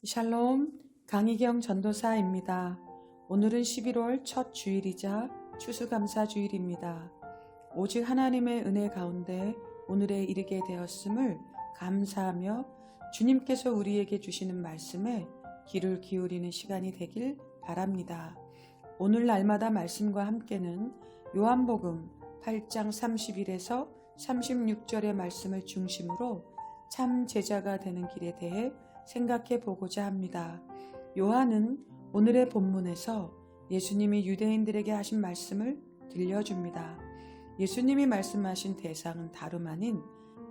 샬롬, 강희경 전도사입니다. 오늘은 11월 첫 주일이자 추수감사주일입니다. 오직 하나님의 은혜 가운데 오늘에 이르게 되었음을 감사하며 주님께서 우리에게 주시는 말씀에 귀를 기울이는 시간이 되길 바랍니다. 오늘 날마다 말씀과 함께는 요한복음 8장 31에서 36절의 말씀을 중심으로 참 제자가 되는 길에 대해 생각해 보고자 합니다. 요한은 오늘의 본문에서 예수님이 유대인들에게 하신 말씀을 들려줍니다. 예수님이 말씀하신 대상은 다름 아닌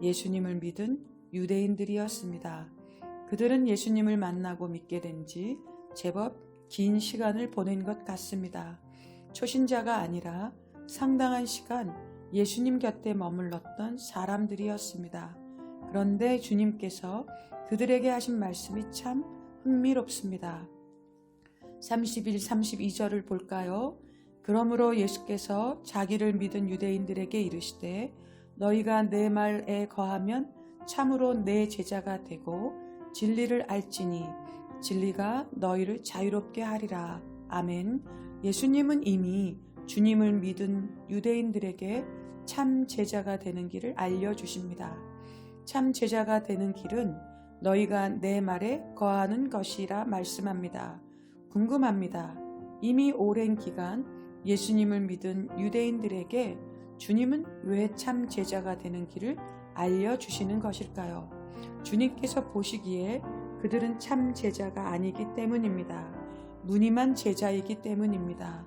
예수님을 믿은 유대인들이었습니다. 그들은 예수님을 만나고 믿게 된 지 제법 긴 시간을 보낸 것 같습니다. 초신자가 아니라 상당한 시간 예수님 곁에 머물렀던 사람들이었습니다. 그런데 주님께서 그들에게 하신 말씀이 참 흥미롭습니다. 31, 32절을 볼까요? 그러므로 예수께서 자기를 믿은 유대인들에게 이르시되 너희가 내 말에 거하면 참으로 내 제자가 되고 진리를 알지니 진리가 너희를 자유롭게 하리라. 아멘. 예수님은 이미 주님을 믿은 유대인들에게 참 제자가 되는 길을 알려주십니다. 참 제자가 되는 길은 너희가 내 말에 거하는 것이라 말씀합니다. 궁금합니다. 이미 오랜 기간 예수님을 믿은 유대인들에게 주님은 왜 참 제자가 되는 길을 알려주시는 것일까요? 주님께서 보시기에 그들은 참 제자가 아니기 때문입니다. 무늬만 제자이기 때문입니다.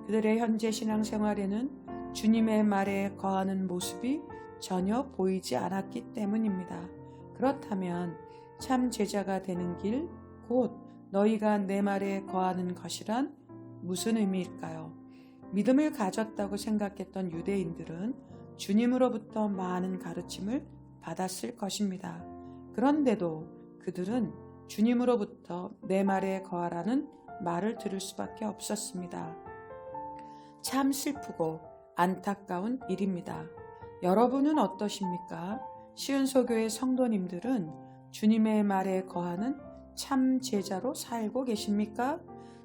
그들의 현재 신앙생활에는 주님의 말에 거하는 모습이 전혀 보이지 않았기 때문입니다. 그렇다면 참 제자가 되는 길, 곧 너희가 내 말에 거하는 것이란 무슨 의미일까요? 믿음을 가졌다고 생각했던 유대인들은 주님으로부터 많은 가르침을 받았을 것입니다. 그런데도 그들은 주님으로부터 내 말에 거하라는 말을 들을 수밖에 없었습니다. 참 슬프고 안타까운 일입니다. 여러분은 어떠십니까? 시은소교의 성도님들은 주님의 말에 거하는 참 제자로 살고 계십니까?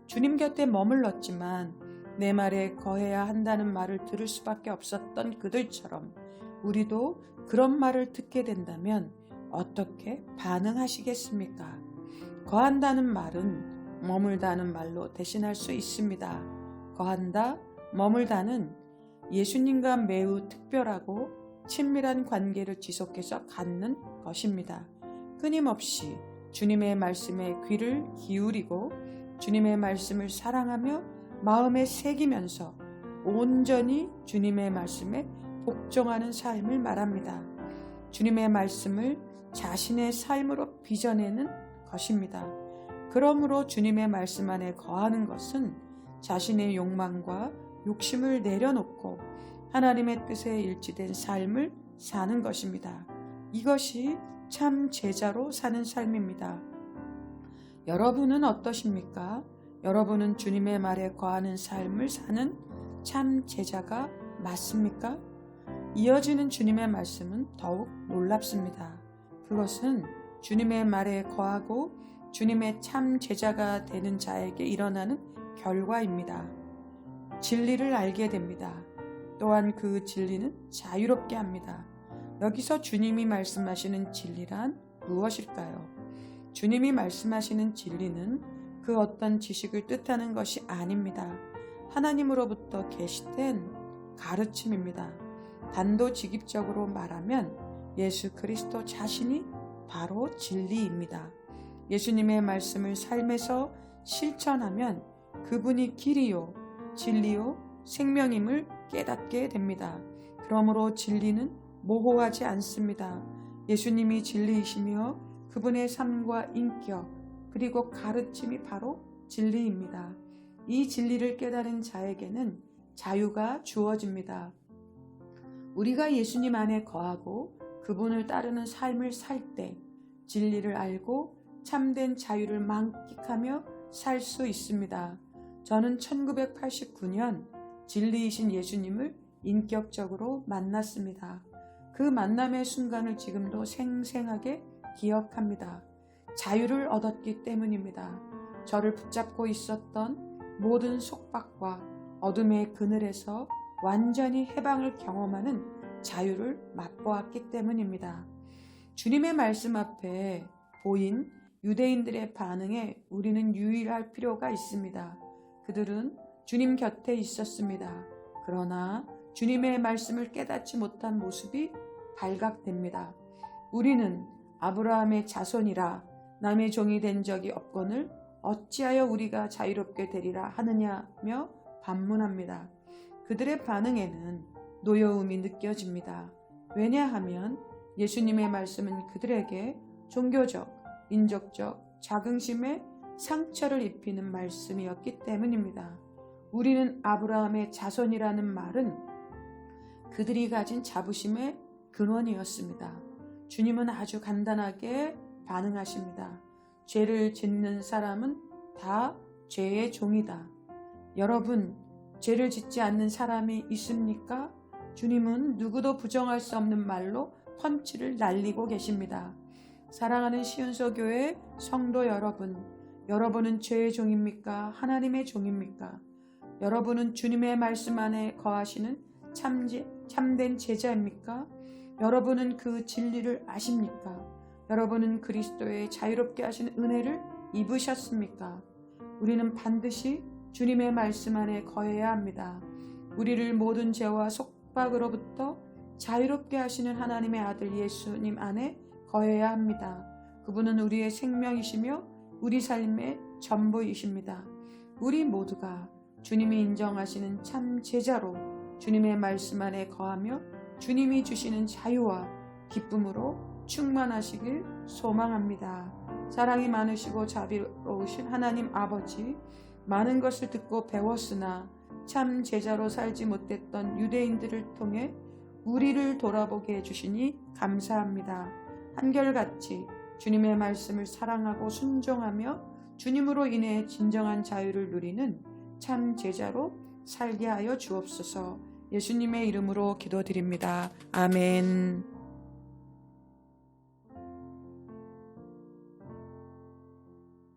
주님 곁에 머물렀지만 내 말에 거해야 한다는 말을 들을 수밖에 없었던 그들처럼 우리도 그런 말을 듣게 된다면 어떻게 반응하시겠습니까? 거한다는 말은 머물다는 말로 대신할 수 있습니다. 거한다, 머물다는 예수님과 매우 특별하고 친밀한 관계를 지속해서 갖는 것입니다. 끊임없이 주님의 말씀에 귀를 기울이고 주님의 말씀을 사랑하며 마음에 새기면서 온전히 주님의 말씀에 복종하는 삶을 말합니다. 주님의 말씀을 자신의 삶으로 빚어내는 것입니다. 그러므로 주님의 말씀 안에 거하는 것은 자신의 욕망과 욕심을 내려놓고 하나님의 뜻에 일치된 삶을 사는 것입니다. 이것이 참 제자로 사는 삶입니다. 여러분은 어떠십니까? 여러분은 주님의 말에 거하는 삶을 사는 참 제자가 맞습니까? 이어지는 주님의 말씀은 더욱 놀랍습니다. 그것은 주님의 말에 거하고 주님의 참 제자가 되는 자에게 일어나는 결과입니다. 진리를 알게 됩니다. 또한 그 진리는 자유롭게 합니다. 여기서 주님이 말씀하시는 진리란 무엇일까요? 주님이 말씀하시는 진리는 그 어떤 지식을 뜻하는 것이 아닙니다. 하나님으로부터 계시된 가르침입니다. 단도직입적으로 말하면 예수 그리스도 자신이 바로 진리입니다. 예수님의 말씀을 삶에서 실천하면 그분이 길이요, 진리요, 생명임을 깨닫게 됩니다. 그러므로 진리는 모호하지 않습니다. 예수님이 진리이시며 그분의 삶과 인격 그리고 가르침이 바로 진리입니다. 이 진리를 깨달은 자에게는 자유가 주어집니다. 우리가 예수님 안에 거하고 그분을 따르는 삶을 살 때 진리를 알고 참된 자유를 만끽하며 살 수 있습니다. 저는 1989년 진리이신 예수님을 인격적으로 만났습니다. 그 만남의 순간을 지금도 생생하게 기억합니다. 자유를 얻었기 때문입니다. 저를 붙잡고 있었던 모든 속박과 어둠의 그늘에서 완전히 해방을 경험하는 자유를 맛보았기 때문입니다. 주님의 말씀 앞에 보인 유대인들의 반응에 우리는 유의할 필요가 있습니다. 그들은 주님 곁에 있었습니다. 그러나 주님의 말씀을 깨닫지 못한 모습이 발각됩니다. 우리는 아브라함의 자손이라 남의 종이 된 적이 없거늘 어찌하여 우리가 자유롭게 되리라 하느냐며 반문합니다. 그들의 반응에는 노여움이 느껴집니다. 왜냐하면 예수님의 말씀은 그들에게 종교적, 인적적 자긍심에 상처를 입히는 말씀이었기 때문입니다. 우리는 아브라함의 자손이라는 말은 그들이 가진 자부심의 근원이었습니다. 주님은 아주 간단하게 반응하십니다. 죄를 짓는 사람은 다 죄의 종이다. 여러분, 죄를 짓지 않는 사람이 있습니까? 주님은 누구도 부정할 수 없는 말로 펀치를 날리고 계십니다. 사랑하는 시온서교회 성도 여러분, 여러분은 죄의 종입니까? 하나님의 종입니까? 여러분은 주님의 말씀 안에 거하시는 참된 제자입니까? 여러분은 그 진리를 아십니까? 여러분은 그리스도의 자유롭게 하신 은혜를 입으셨습니까? 우리는 반드시 주님의 말씀 안에 거해야 합니다. 우리를 모든 죄와 속박으로부터 자유롭게 하시는 하나님의 아들 예수님 안에 거해야 합니다. 그분은 우리의 생명이시며 우리 삶의 전부이십니다. 우리 모두가 주님이 인정하시는 참 제자로 주님의 말씀 안에 거하며 주님이 주시는 자유와 기쁨으로 충만하시길 소망합니다. 사랑이 많으시고 자비로우신 하나님 아버지, 많은 것을 듣고 배웠으나 참 제자로 살지 못했던 유대인들을 통해 우리를 돌아보게 해주시니 감사합니다. 한결같이 주님의 말씀을 사랑하고 순종하며 주님으로 인해 진정한 자유를 누리는 참 제자로 살게 하여 주옵소서. 예수님의 이름으로 기도드립니다. 아멘.